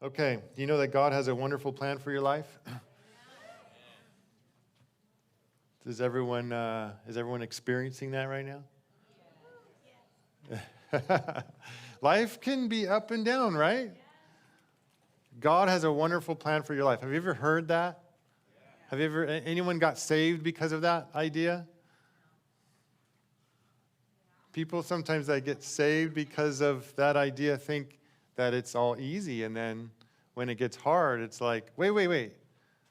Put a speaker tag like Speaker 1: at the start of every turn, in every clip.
Speaker 1: Okay, do you know that God has a wonderful plan for your life? Is everyone experiencing that right now? Life can be up and down, right? God has a wonderful plan for your life. Have you ever heard that? Have anyone got saved because of that idea? People sometimes that get saved because of that idea think that it's all easy, and then when it gets hard, it's like, wait.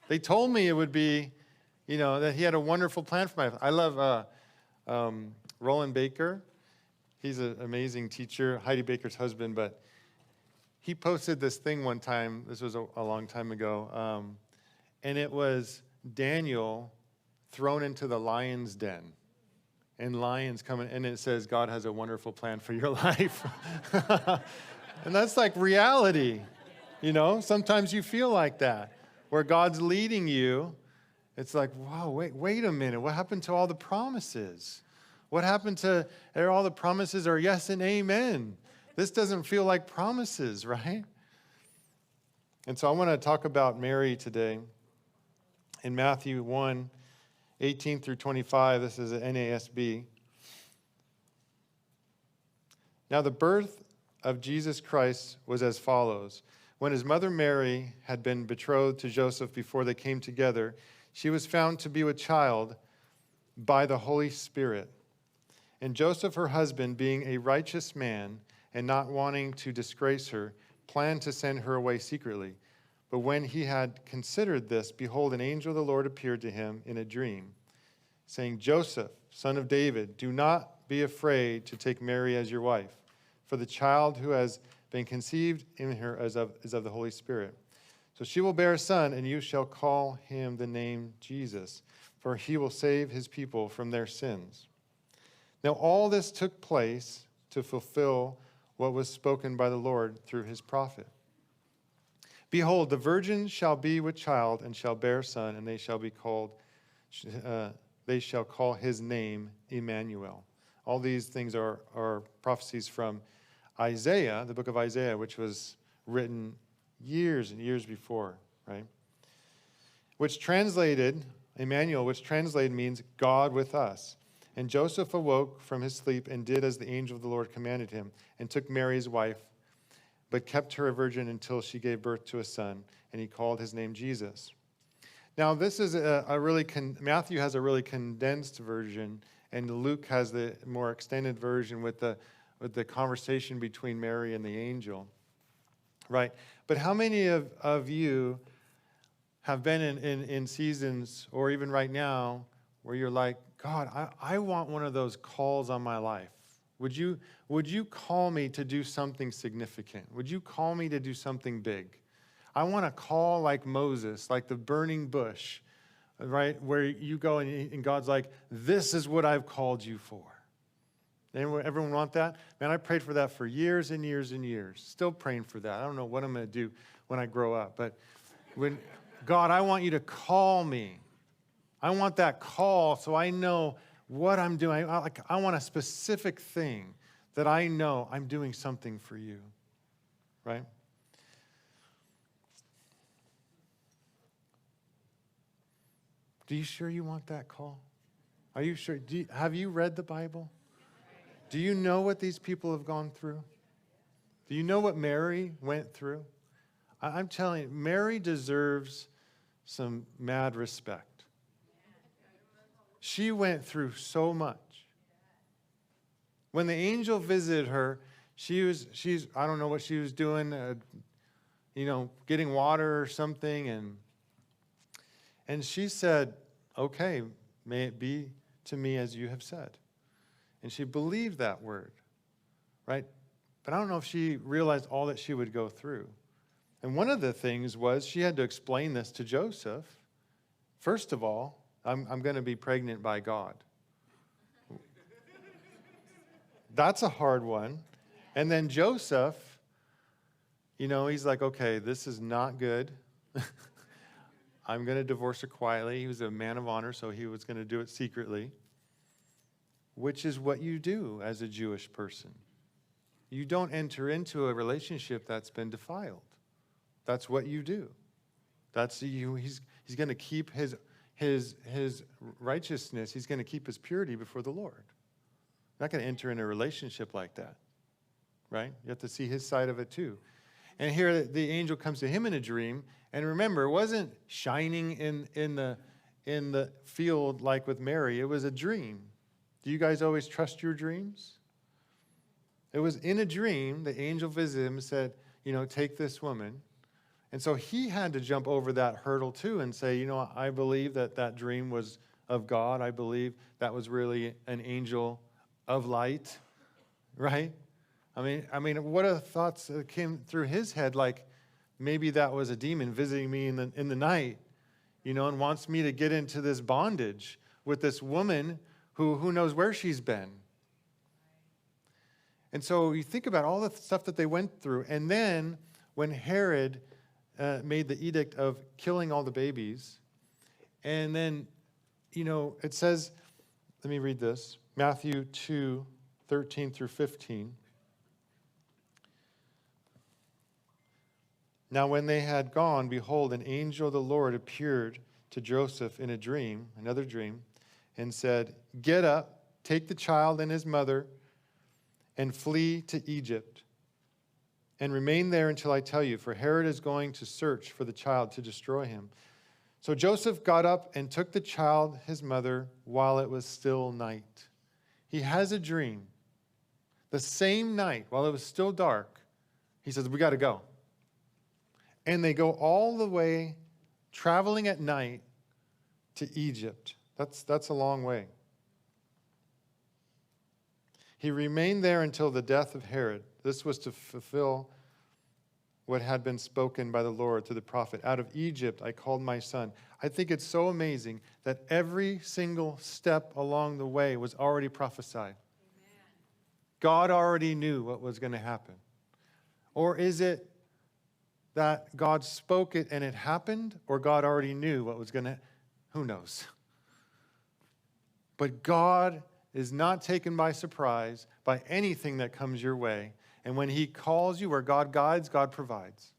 Speaker 1: They told me it would be, that he had a wonderful plan for my life. I love Roland Baker. He's an amazing teacher, Heidi Baker's husband, but he posted this thing one time. This was a long time ago, and it was Daniel thrown into the lion's den. And lions coming, and it says, God has a wonderful plan for your life. And that's like reality, Sometimes you feel like that, where God's leading you. It's like, wow, wait a minute. What happened to all the promises? What happened to all the promises are yes and amen? This doesn't feel like promises, right? And so I want to talk about Mary today. In Matthew 1, 18 through 25, this is an NASB. Now the birth of Jesus Christ was as follows. When his mother Mary had been betrothed to Joseph before they came together, she was found to be with child by the Holy Spirit. And Joseph, her husband, being a righteous man and not wanting to disgrace her, planned to send her away secretly. But when he had considered this, behold, an angel of the Lord appeared to him in a dream, saying, Joseph, son of David, do not be afraid to take Mary as your wife, for the child who has been conceived in her is of the Holy Spirit. So she will bear a son, and you shall call him the name Jesus, for he will save his people from their sins. Now all this took place to fulfill what was spoken by the Lord through his prophet. Behold, the virgin shall be with child and shall bear a son, and they shall call his name Emmanuel. All these things are prophecies from Isaiah, the book of Isaiah, which was written years and years before, right? Which translated, Emmanuel, which translated means God with us. And Joseph awoke from his sleep and did as the angel of the Lord commanded him, and took Mary's wife, but kept her a virgin until she gave birth to a son, and he called his name Jesus. Now, this is Matthew has a really condensed version, and Luke has the more extended version with the conversation between Mary and the angel, right? But how many of you have been in seasons, or even right now, where you're like, God, I want one of those calls on my life. Would you call me to do something significant? Would you call me to do something big? I want to call like Moses, like the burning bush, right? Where you go and God's like, this is what I've called you for. Everyone want that? Man, I prayed for that for years and years and years. Still praying for that. I don't know what I'm going to do when I grow up. But God, I want you to call me. I want that call so I know what I'm doing. I want a specific thing that I know I'm doing something for you, right? Do you sure you want that call? Are you sure? Have you read the Bible? Do you know what these people have gone through? Do you know what Mary went through? I'm telling you, Mary deserves some mad respect. She went through so much. When the angel visited her, she's I don't know what she was doing, getting water or something, and she said, okay, may it be to me as you have said. And she believed that word, right? But I don't know if she realized all that she would go through. And one of the things was she had to explain this to Joseph. First of all, I'm going to be pregnant by God. That's a hard one. And then Joseph, he's like, okay, this is not good. I'm going to divorce her quietly. He was a man of honor, so he was going to do it secretly, which is what you do as a Jewish person. You don't enter into a relationship that's been defiled. That's what you do. That's you. He's going to keep his righteousness. He's going to keep his purity before the Lord. Not going to enter in a relationship like that, right? You have to see his side of it too. And here the angel comes to him in a dream. And remember, it wasn't shining in the field like with Mary. It was a dream. Do you guys always trust your dreams? It was in a dream. The angel visited him and said, take this woman. And so he had to jump over that hurdle too and say, I believe that dream was of God. I believe that was really an angel of light, right? I mean, what are the thoughts that came through his head? Like, maybe that was a demon visiting me in the night, and wants me to get into this bondage with this woman who knows where she's been. And so you think about all the stuff that they went through. And then when Herod made the edict of killing all the babies, and then, it says, let me read this, Matthew 2:13 through 15. Now when they had gone, behold, an angel of the Lord appeared to Joseph in a dream, another dream, and said, get up, take the child and his mother, and flee to Egypt, and remain there until I tell you, for Herod is going to search for the child to destroy him. So Joseph got up and took the child, his mother, while it was still night. He has a dream. The same night, while it was still dark, he says, we got to go. And they go all the way, traveling at night, to Egypt. That's a long way. He remained there until the death of Herod. This was to fulfill what had been spoken by the Lord to the prophet. Out of Egypt I called my son. I think it's so amazing that every single step along the way was already prophesied. Amen. God already knew what was going to happen. Or is it that God spoke it and it happened, or God already knew what was going to, who knows? But God is not taken by surprise by anything that comes your way. And when he calls you, where God guides, God provides.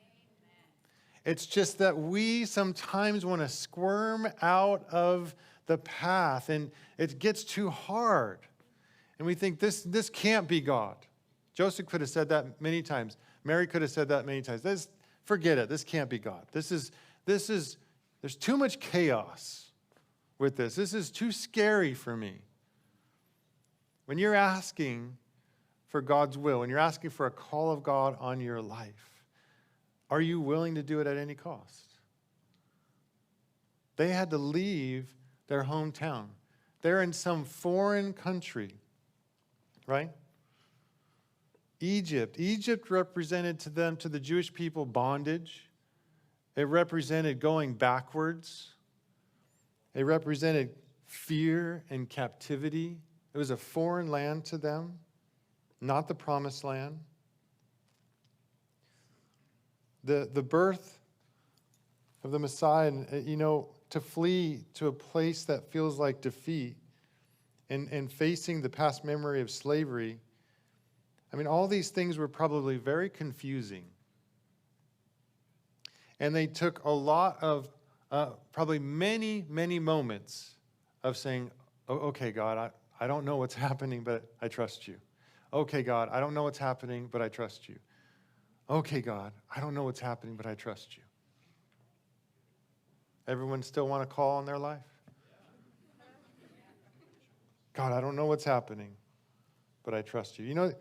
Speaker 1: Amen. It's just that we sometimes want to squirm out of the path, and it gets too hard. And we think this can't be God. Joseph could have said that many times. Mary could have said that many times. Forget it. This can't be God. There's too much chaos with this. This is too scary for me. When you're asking for God's will, when you're asking for a call of God on your life, are you willing to do it at any cost? They had to leave their hometown. They're in some foreign country, right? Egypt. Egypt represented to them, to the Jewish people, bondage. It represented going backwards. It represented fear and captivity. It was a foreign land to them, not the promised land. The birth of the Messiah, to flee to a place that feels like defeat and facing the past memory of slavery. All these things were probably very confusing. And they took a lot of, probably many, many moments of saying, okay, God, I don't know what's happening, but I trust you. Okay, God, I don't know what's happening, but I trust you. Okay, God, I don't know what's happening, but I trust you. Everyone still want a call on their life? God, I don't know what's happening, but I trust you.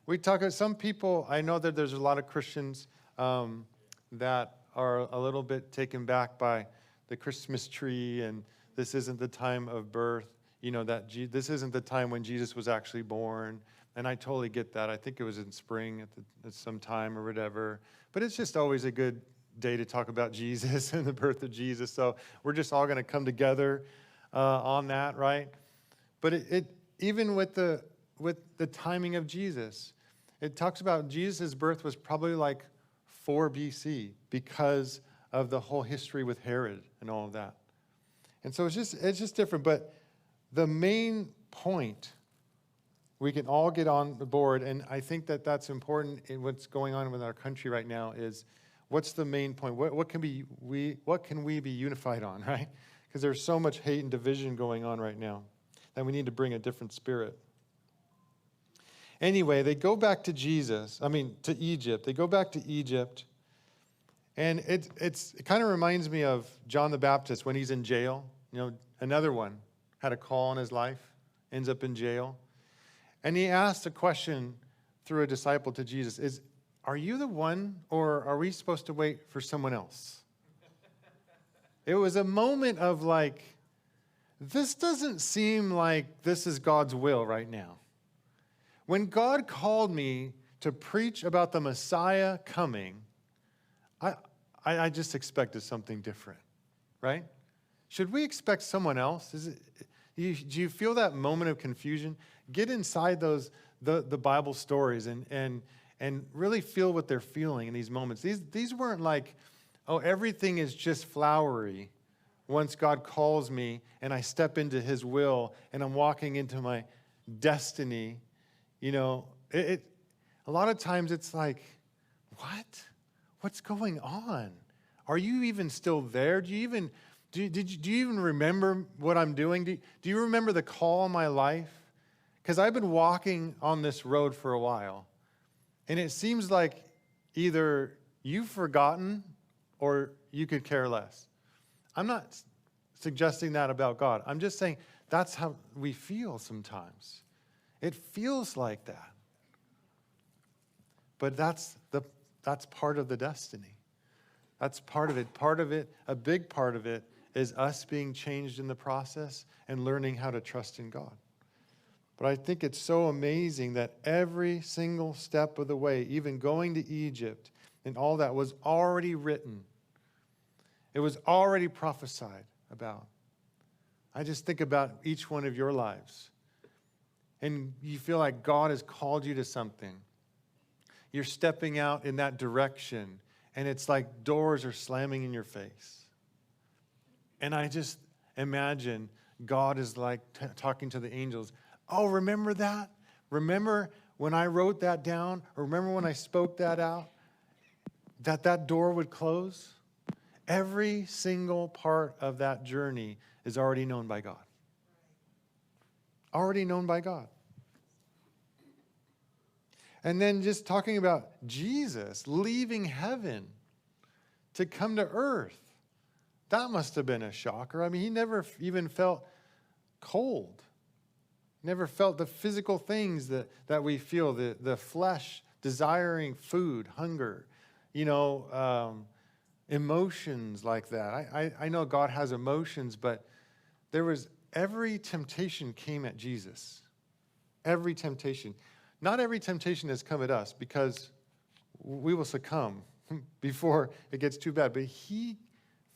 Speaker 1: We talk to some people, I know that there's a lot of Christians that are a little bit taken back by the Christmas tree, and this isn't the time of birth, this isn't the time when Jesus was actually born. And I totally get that. I think it was in spring at some time or whatever. But it's just always a good day to talk about Jesus and the birth of Jesus. So we're just all going to come together on that, right? But it even with the timing of Jesus, it talks about Jesus' birth was probably like 4 BC because of the whole history with Herod and all of that. And so it's just different. But the main point we can all get on the board, and I think that that's important in what's going on with our country right now, is What's the main point? What can we be unified on, right? Because there's so much hate and division going on right now that we need to bring a different spirit. Anyway, they go back to to Egypt. They go back to Egypt, and it kind of reminds me of John the Baptist when he's in jail. Another one had a call on his life, ends up in jail. And he asked a question through a disciple to Jesus, are you the one, or are we supposed to wait for someone else? It was a moment of like, this doesn't seem like this is God's will right now. When God called me to preach about the Messiah coming, I just expected something different, right? Should we expect someone else? Do you feel that moment of confusion? Get inside the Bible stories and really feel what they're feeling in these moments. These weren't like, oh, everything is just flowery once God calls me and I step into his will and I'm walking into my destiny. A lot of times it's like, what? What's going on? Are you even still there? Do you even remember what I'm doing? Do you remember the call on my life? Because I've been walking on this road for a while, and it seems like either you've forgotten or you could care less. I'm not suggesting that about God. I'm just saying that's how we feel sometimes. It feels like that. But that's part of the destiny. That's part of it. Part of it, a big part of it, is us being changed in the process and learning how to trust in God. But I think it's so amazing that every single step of the way, even going to Egypt and all that, was already written. It was already prophesied about. I just think about each one of your lives. And you feel like God has called you to something. You're stepping out in that direction, and it's like doors are slamming in your face. And I just imagine God is like talking to the angels. Oh, remember that? Remember when I wrote that down? Or remember when I spoke that out? That door would close? Every single part of that journey is already known by God. Already known by God. And then just talking about Jesus leaving heaven to come to earth. That must have been a shocker. I mean, he never even felt cold. Never felt the physical things that we feel, the flesh desiring food, hunger, emotions like that. I know God has emotions, but every temptation came at Jesus. Every temptation. Not every temptation has come at us because we will succumb before it gets too bad. But he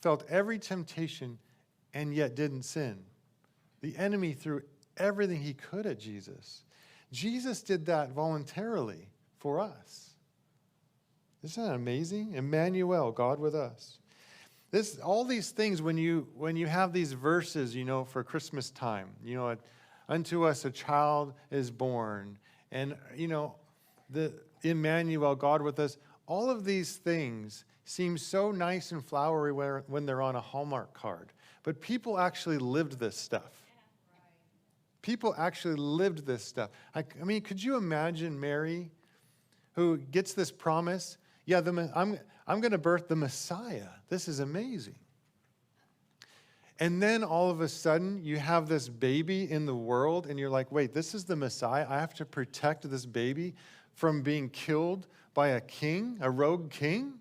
Speaker 1: felt every temptation and yet didn't sin. The enemy threw everything he could at Jesus. Jesus did that voluntarily for us. Isn't that amazing? Emmanuel, God with us. All these things, when you have these verses, for Christmas time, unto us a child is born, and the Emmanuel, God with us. All of these things seem so nice and flowery when they're on a Hallmark card, but people actually lived this stuff. People actually lived this stuff. I mean, could you imagine Mary, who gets this promise? Yeah, I'm going to birth the Messiah. This is amazing. And then all of a sudden, you have this baby in the world, and you're like, wait, this is the Messiah? I have to protect this baby from being killed by a king, a rogue king?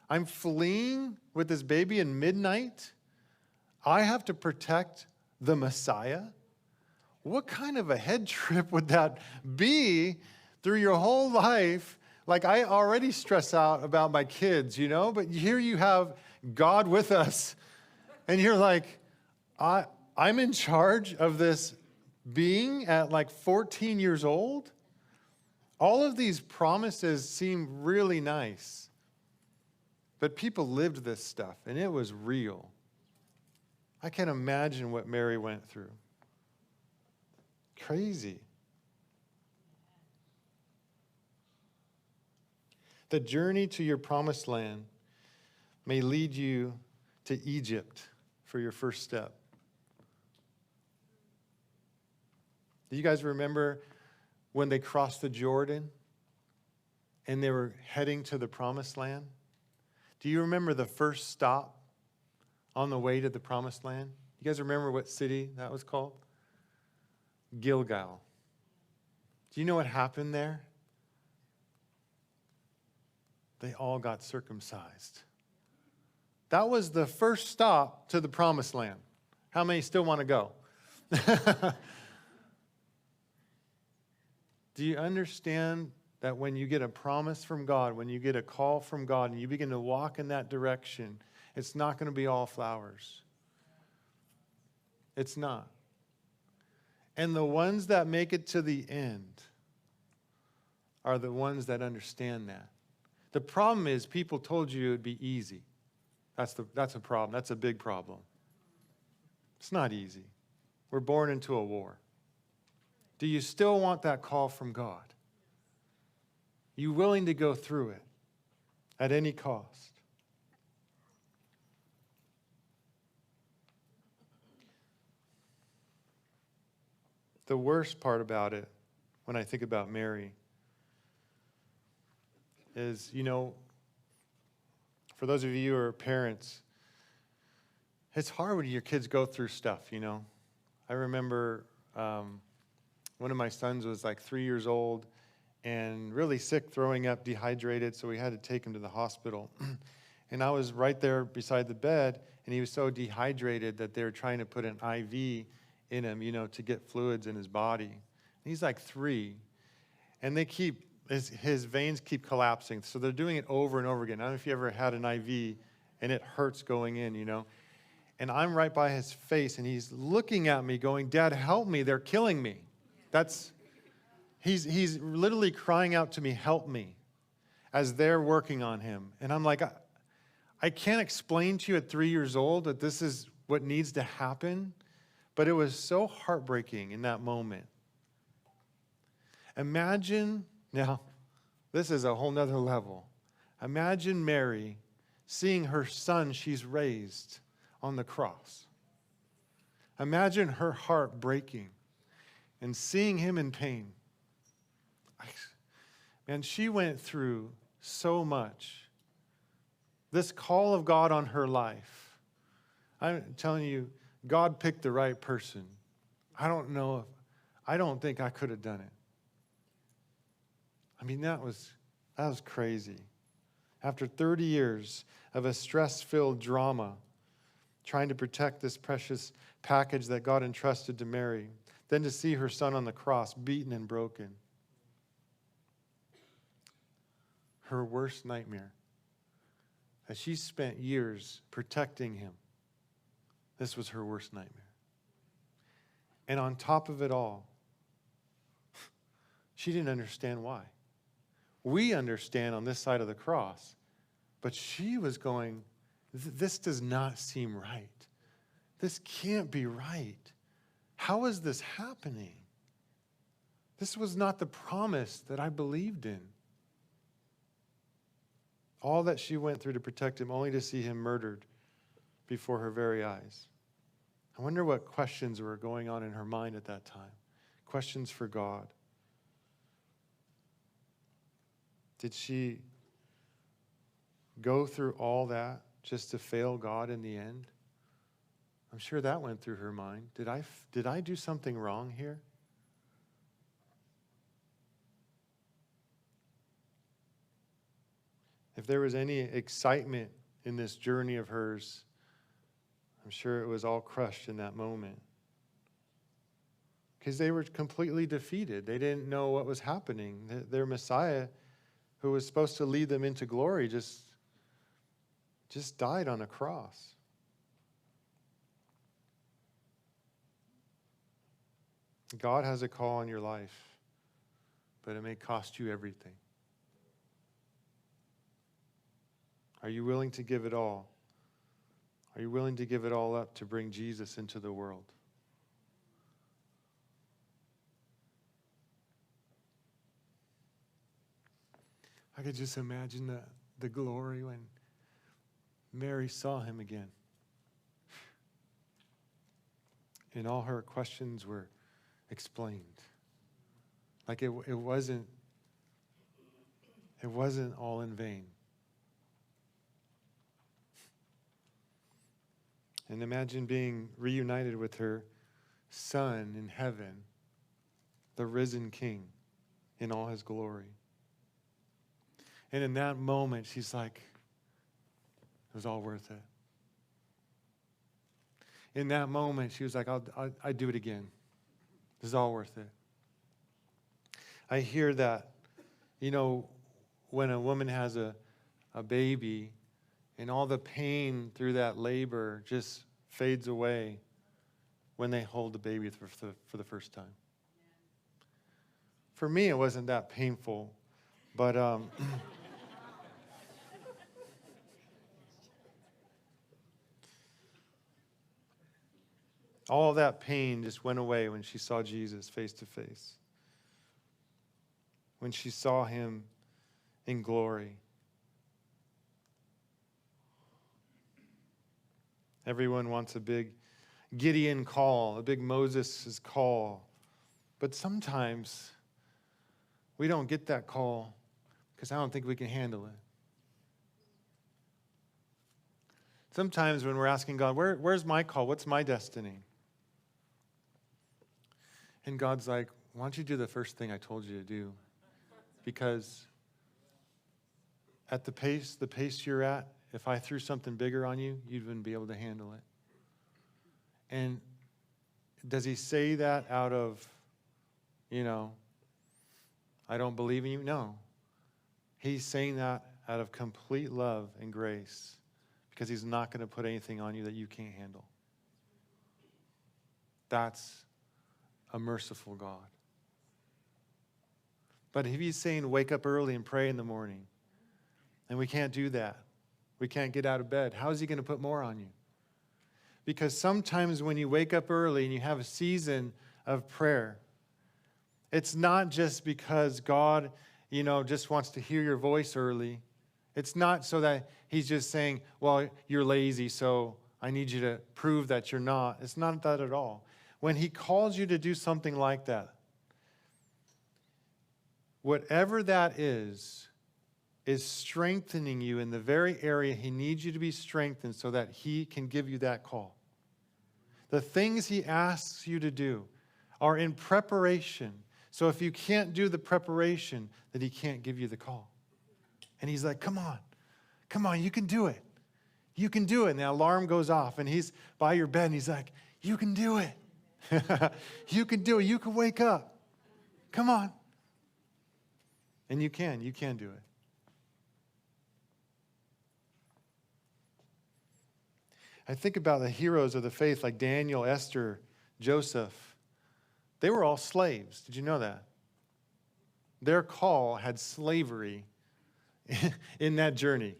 Speaker 1: I'm fleeing with this baby in midnight? I have to protect the Messiah? What kind of a head trip would that be through your whole life? Like, I already stress out about my kids, but here you have God with us. And you're like, I'm in charge of this being at like 14 years old? All of these promises seem really nice. But people lived this stuff, and it was real. I can't imagine what Mary went through. Crazy. The journey to your promised land may lead you to Egypt for your first step. Do you guys remember when they crossed the Jordan and they were heading to the promised land? Do you remember the first stop on the way to the promised land? You guys remember what city that was called? Gilgal. Do you know what happened there? They all got circumcised. That was the first stop to the promised land. How many still want to go? Do you understand that when you get a promise from God, when you get a call from God, and you begin to walk in that direction, it's not going to be all flowers. It's not. And the ones that make it to the end are the ones that understand that. The problem is people told you it would be easy. That's a problem. That's a big problem. It's not easy. We're born into a war. Do you still want that call from God? You willing to go through it at any cost? The worst part about it, when I think about Mary, is, for those of you who are parents, it's hard when your kids go through stuff, I remember one of my sons was like 3 years old and really sick, throwing up, dehydrated, so we had to take him to the hospital. And I was right there beside the bed, and he was so dehydrated that they were trying to put an IV in him, to get fluids in his body. And he's like 3, and his veins keep collapsing, so they're doing it over and over again. I don't know if you ever had an IV, and it hurts going in, And I'm right by his face, and he's looking at me going, "Dad, help me, they're killing me." He's literally crying out to me, "Help me," as they're working on him. And I'm like, I can't explain to you at 3 years old that this is what needs to happen, but it was so heartbreaking in that moment. Imagine, now, this is a whole nother level. Imagine Mary seeing her son she's raised on the cross. Imagine her heart breaking and seeing him in pain. Man, she went through so much. This call of God on her life. I'm telling you, God picked the right person. I don't think I could have done it. I mean, that was crazy. After 30 years of a stress-filled drama, trying to protect this precious package that God entrusted to Mary, then to see her son on the cross, beaten and broken. Her worst nightmare. As she spent years protecting him, this was her worst nightmare. And on top of it all, she didn't understand why. We understand on this side of the cross, but she was going, this does not seem right. This can't be right. How is this happening? This was not the promise that I believed in. All that she went through to protect him, only to see him murdered before her very eyes. I wonder what questions were going on in her mind at that time. Questions for God. Did she go through all that just to fail God in the end? I'm sure that went through her mind. Did I do something wrong here? If there was any excitement in this journey of hers, I'm sure it was all crushed in that moment. Because they were completely defeated. They didn't know what was happening. Their Messiah, who was supposed to lead them into glory, just died on a cross. God has a call on your life, but it may cost you everything. Are you willing to give it all? Are you willing to give it all up to bring Jesus into the world? I could just imagine the glory when Mary saw him again. And all her questions were explained. Like it wasn't all in vain. And imagine being reunited with her son in heaven, the risen King in all his glory. And in that moment, she's like, it was all worth it. In that moment, she was like, I'd do it again. This is all worth it. I hear that, when a woman has a baby and all the pain through that labor just fades away when they hold the baby for the first time. For me, it wasn't that painful, but all that pain just went away when she saw Jesus face to face. When she saw him in glory. Everyone wants a big Gideon call, a big Moses' call. But sometimes we don't get that call because I don't think we can handle it. Sometimes when we're asking God, where's my call? What's my destiny? And God's like, why don't you do the first thing I told you to do? Because at the pace you're at, if I threw something bigger on you, you wouldn't be able to handle it. And does he say that out of, I don't believe in you? No. He's saying that out of complete love and grace because he's not going to put anything on you that you can't handle. That's a merciful God. But if he's saying wake up early and pray in the morning, and we can't do that, we can't get out of bed, how is he going to put more on you? Because sometimes when you wake up early and you have a season of prayer, it's not just because God, just wants to hear your voice early. It's not so that he's just saying, well, you're lazy, so I need you to prove that you're not. It's not that at all. When he calls you to do something like that, whatever that is strengthening you in the very area he needs you to be strengthened so that he can give you that call. The things he asks you to do are in preparation. So if you can't do the preparation, then he can't give you the call. And he's like, come on, you can do it. You can do it. And the alarm goes off and he's by your bed and he's like, you can do it. You can do it. You can wake up. Come on. And you can do it. I think about the heroes of the faith like Daniel, Esther, Joseph. They were all slaves. Did you know that? Their call had slavery in that journey.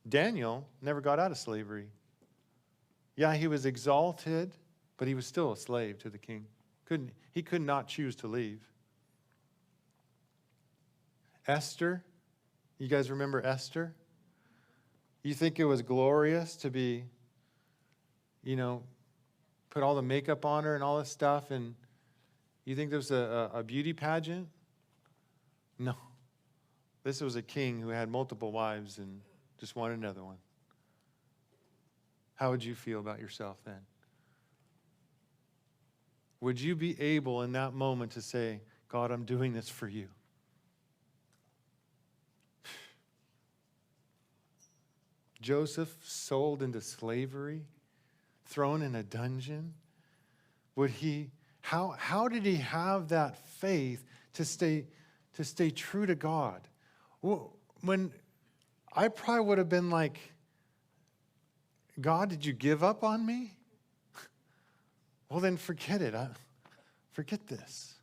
Speaker 1: Daniel never got out of slavery. Yeah, he was exalted, but he was still a slave to the king. He could not choose to leave. Esther, you guys remember Esther? You think it was glorious to be, put all the makeup on her and all this stuff, and you think this was a beauty pageant? No. This was a king who had multiple wives and just wanted another one. How would you feel about yourself then? Would you be able in that moment to say, God, I'm doing this for you? Joseph sold into slavery, thrown in a dungeon. How did he have that faith to stay true to God? When I probably would have been like, God, did you give up on me? Well, then forget it. Forget this.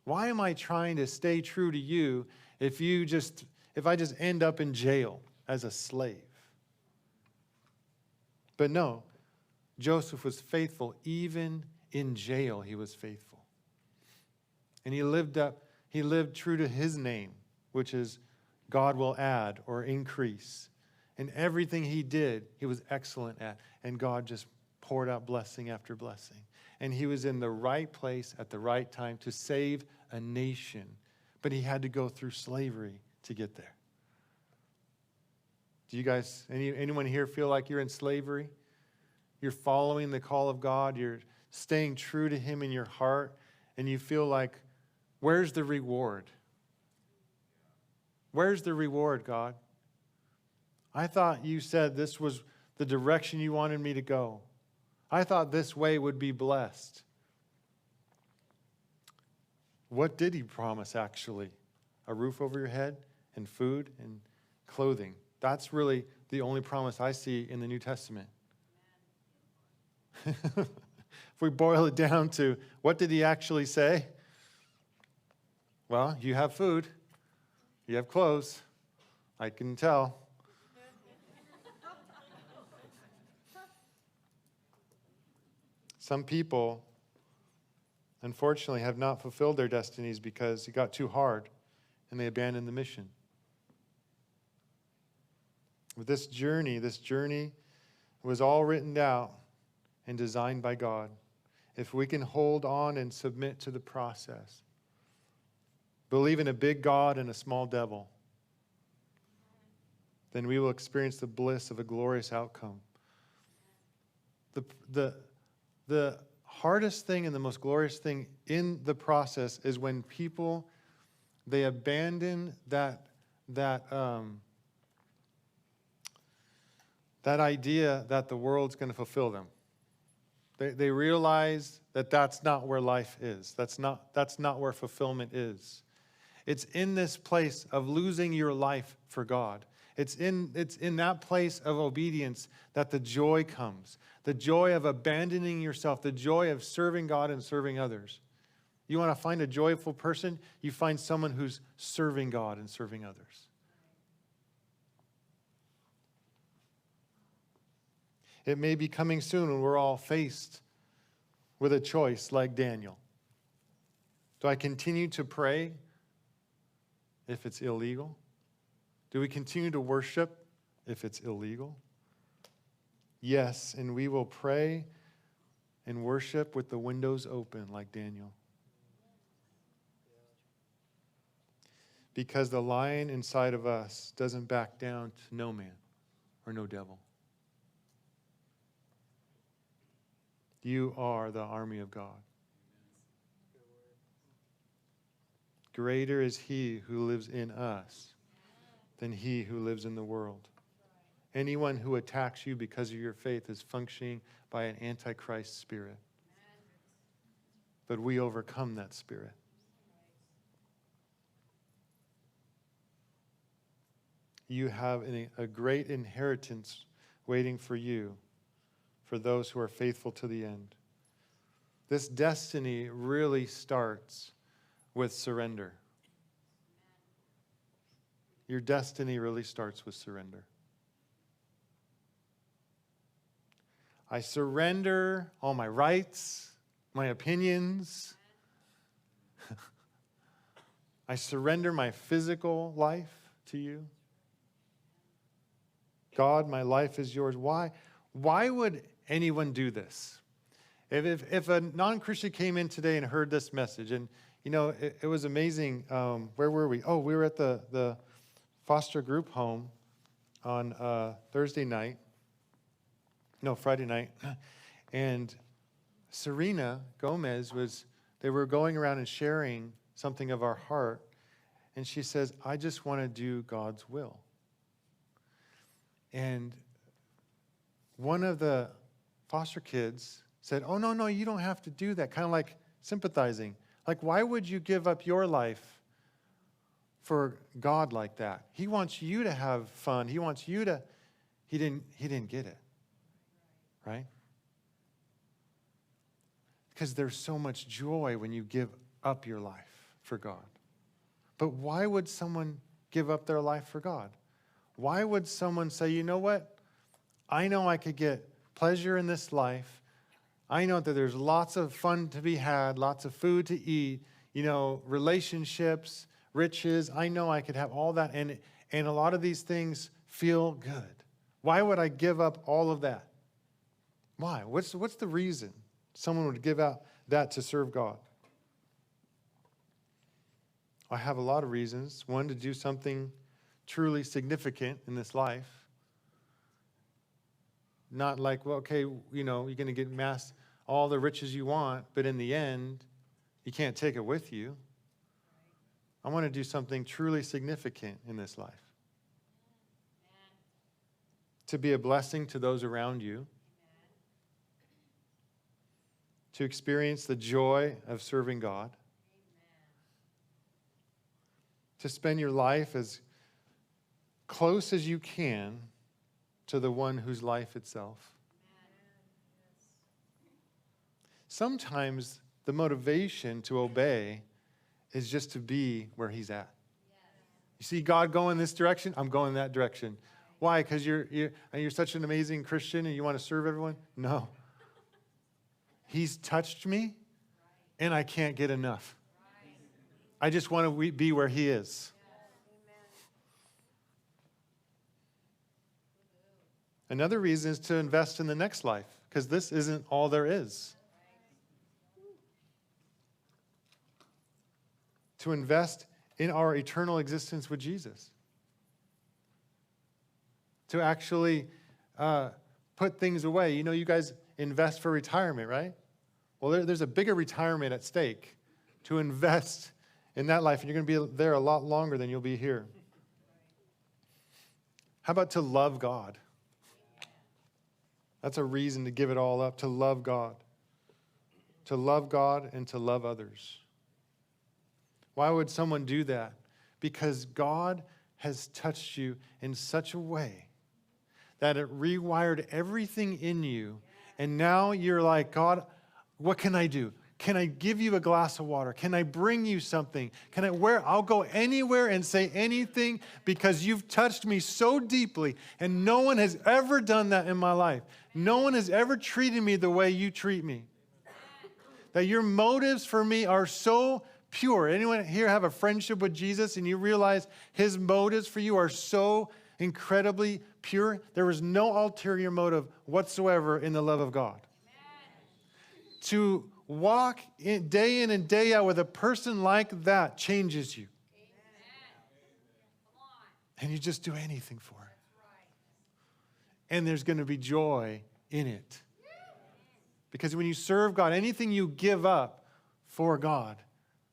Speaker 1: Why am I trying to stay true to you if I just end up in jail as a slave? But no, Joseph was faithful. Even in jail, he was faithful. And he lived up He lived true to his name, which is God will add or increase. And everything he did, he was excellent at. And God just poured out blessing after blessing. And he was in the right place at the right time to save a nation. But he had to go through slavery to get there. Do you guys, anyone here feel like you're in slavery? You're following the call of God. You're staying true to him in your heart. And you feel like, where's the reward? Where's the reward, God? I thought you said this was the direction you wanted me to go. I thought this way would be blessed. What did he promise, actually? A roof over your head and food and clothing. That's really the only promise I see in the New Testament. If we boil it down to what did he actually say? Well, you have food. You have clothes. I can tell. Some people, unfortunately, have not fulfilled their destinies because it got too hard and they abandoned the mission. But this journey was all written out and designed by God. If we can hold on and submit to the process, believe in a big God and a small devil, then we will experience the bliss of a glorious outcome. The hardest thing and the most glorious thing in the process is when people, they abandon that idea that the world's going to fulfill them. They realize that that's not where life is. That's not where fulfillment is. It's in this place of losing your life for God. It's in that place of obedience that the joy comes. The joy of abandoning yourself, the joy of serving God and serving others. You want to find a joyful person? You find someone who's serving God and serving others. It may be coming soon when we're all faced with a choice like Daniel. Do I continue to pray if it's illegal? Do we continue to worship if it's illegal? Yes, and we will pray and worship with the windows open like Daniel. Because the lion inside of us doesn't back down to no man or no devil. You are the army of God. Greater is he who lives in us than he who lives in the world. Anyone who attacks you because of your faith is functioning by an antichrist spirit. But we overcome that spirit. You have a great inheritance waiting for you, for those who are faithful to the end. This destiny really starts with surrender. Your destiny really starts with surrender. I surrender all my rights, my opinions. I surrender my physical life to you. God, my life is yours. Why would anyone do this? If a non-Christian came in today and heard this message, and it was amazing. Where were we? Oh, we were at the foster group home on Friday night. And Serena Gomez they were going around and sharing something of our heart. And she says, I just want to do God's will. And one of the foster kids said, oh, no, you don't have to do that. Kind of like sympathizing. Like, why would you give up your life for God like that? He wants you to have fun. He wants you to, he didn't get it. Right? Because there's so much joy when you give up your life for God. But why would someone give up their life for God? Why would someone say, you know what? I know I could get pleasure in this life. I know that there's lots of fun to be had, lots of food to eat. relationships, riches. I know I could have all that, and a lot of these things feel good. Why would I give up all of that? Why? What's the reason someone would give out that to serve God? I have a lot of reasons. One, to do something truly significant in this life. Not like, well, okay, you're going to get amass all the riches you want, but in the end, you can't take it with you. I want to do something truly significant in this life. To be a blessing to those around you. To experience the joy of serving God. To spend your life as close as you can to the one whose life itself. Sometimes the motivation to obey is just to be where he's at. You see God going this direction, I'm going that direction. Why? Because you're such an amazing Christian and you want to serve everyone? No. He's touched me and I can't get enough. I just want to be where he is. Another reason is to invest in the next life, because this isn't all there is. To invest in our eternal existence with Jesus. To actually put things away. You guys invest for retirement, right? Well, there's a bigger retirement at stake to invest in that life, and you're going to be there a lot longer than you'll be here. How about to love God? That's a reason to give it all up, to love God. To love God and to love others. Why would someone do that? Because God has touched you in such a way that it rewired everything in you. And now you're like, God, what can I do? Can I give you a glass of water? Can I bring you something? I'll go anywhere and say anything because you've touched me so deeply, and no one has ever done that in my life. No one has ever treated me the way you treat me. That your motives for me are so pure. Anyone here have a friendship with Jesus and you realize his motives for you are so incredibly pure? There is no ulterior motive whatsoever in the love of God. To walk day in and day out with a person like that changes you. And you just do anything for him. And there's going to be joy in it. Because when you serve God, anything you give up for God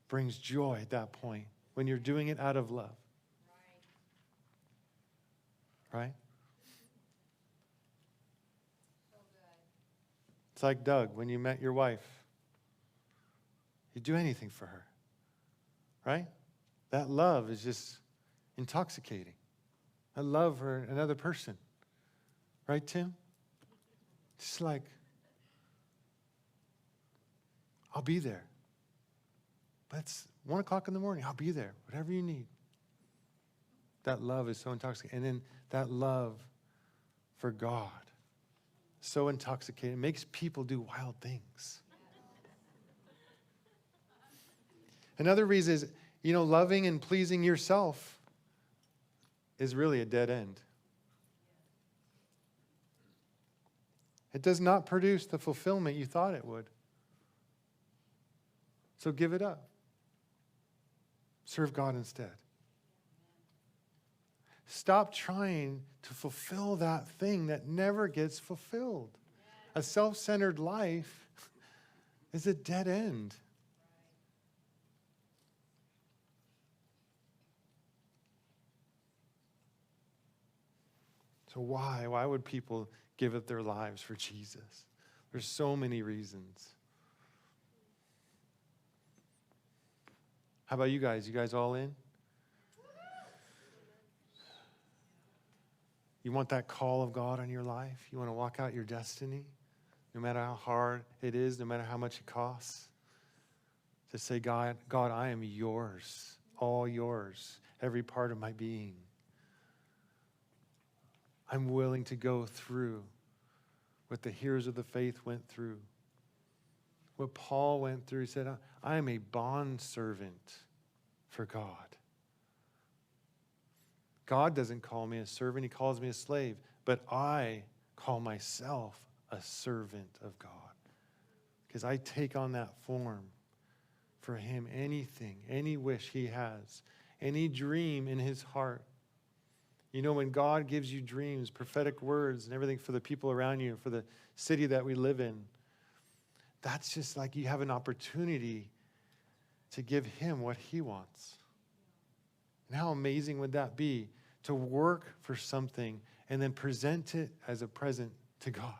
Speaker 1: brings joy at that point, when you're doing it out of love. Right? It's like Doug, when you met your wife. You'd do anything for her. Right? That love is just intoxicating. I love for another person. Right, Tim? Just like, I'll be there. But it's 1 o'clock in the morning. I'll be there. Whatever you need. That love is so intoxicating. And then that love for God, so intoxicating. It makes people do wild things. Another reason is, loving and pleasing yourself is really a dead end. It does not produce the fulfillment you thought it would. So give it up. Serve God instead. Stop trying to fulfill that thing that never gets fulfilled. A self-centered life is a dead end. So why? Why would people give up their lives for Jesus? There's so many reasons. How about you guys? You guys all in? You want that call of God on your life? You want to walk out your destiny? No matter how hard it is, no matter how much it costs? To say, God, I am yours, all yours, every part of my being. I'm willing to go through what the heroes of the faith went through. what Paul went through. He said, I am a bondservant for God. God doesn't call me a servant, he calls me a slave. But I call myself a servant of God. Because I take on that form for him. Anything, any wish he has, any dream in his heart. You know, when God gives you dreams, prophetic words and everything for the people around you, for the city that we live in, that's just like you have an opportunity to give him what he wants. And how amazing would that be to work for something and then present it as a present to God?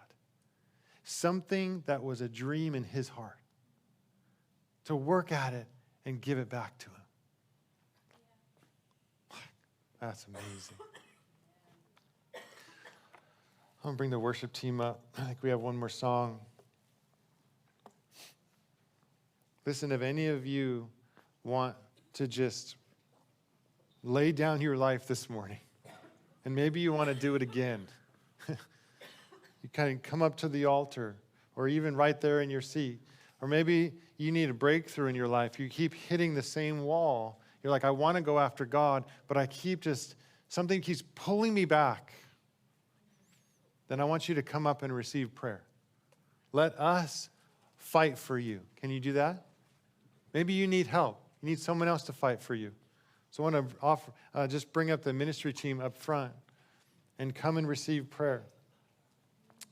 Speaker 1: Something that was a dream in his heart. To work at it and give it back to him. That's amazing. I'm going to bring the worship team up. I think we have one more song. Listen, if any of you want to just lay down your life this morning, and maybe you want to do it again, you kind of come up to the altar, or even right there in your seat, or maybe you need a breakthrough in your life. You keep hitting the same wall. You're like, I want to go after God, but something keeps pulling me back. Then I want you to come up and receive prayer. Let us fight for you. Can you do that? Maybe you need help. You need someone else to fight for you. So I want to just bring up the ministry team up front and come and receive prayer.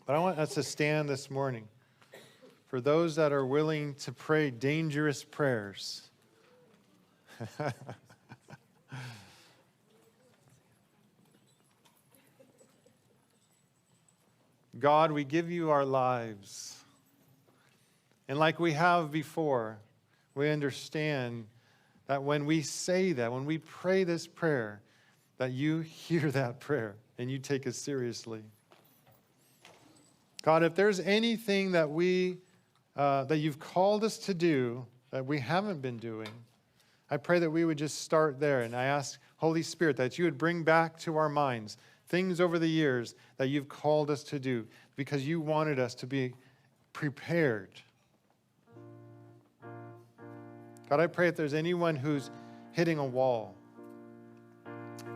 Speaker 1: But I want us to stand this morning for those that are willing to pray dangerous prayers. God, we give you our lives. And like we have before, we understand that when we say that, when we pray this prayer, that you hear that prayer and you take it seriously. God, if there's anything that that you've called us to do that we haven't been doing, I pray that we would just start there. And I ask, Holy Spirit, that you would bring back to our minds things over the years that you've called us to do because you wanted us to be prepared. God, I pray if there's anyone who's hitting a wall,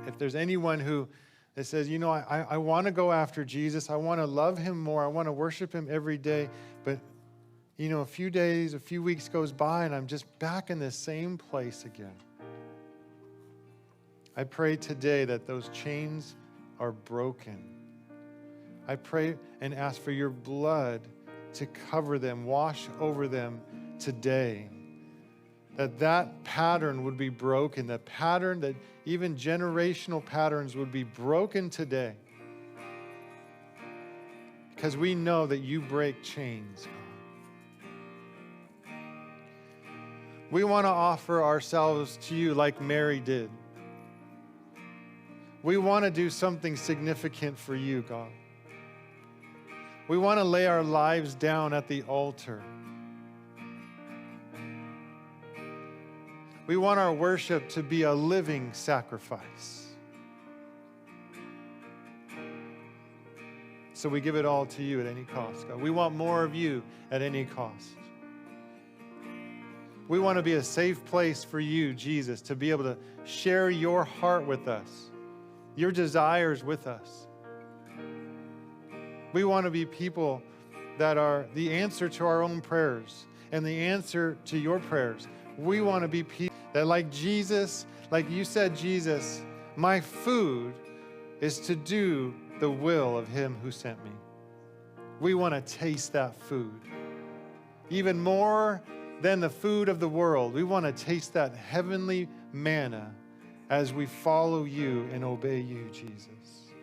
Speaker 1: if there's anyone that says, you know, I want to go after Jesus, I want to love him more, I want to worship him every day, but, you know, a few days, a few weeks goes by and I'm just back in the same place again. I pray today that those chains are broken. I pray and ask for your blood to cover them, wash over them today. That pattern would be broken, that pattern, that even generational patterns would be broken today. Because we know that you break chains. We want to offer ourselves to you like Mary did. We want to do something significant for you, God. We want to lay our lives down at the altar. We want our worship to be a living sacrifice. So we give it all to you at any cost, God. We want more of you at any cost. We want to be a safe place for you, Jesus, to be able to share your heart with us, your desires with us. We want to be people that are the answer to our own prayers and the answer to your prayers. We want to be people that like Jesus, like you said, Jesus, my food is to do the will of him who sent me. We want to taste that food. Even more than the food of the world, we want to taste that heavenly manna as we follow you and obey you, Jesus.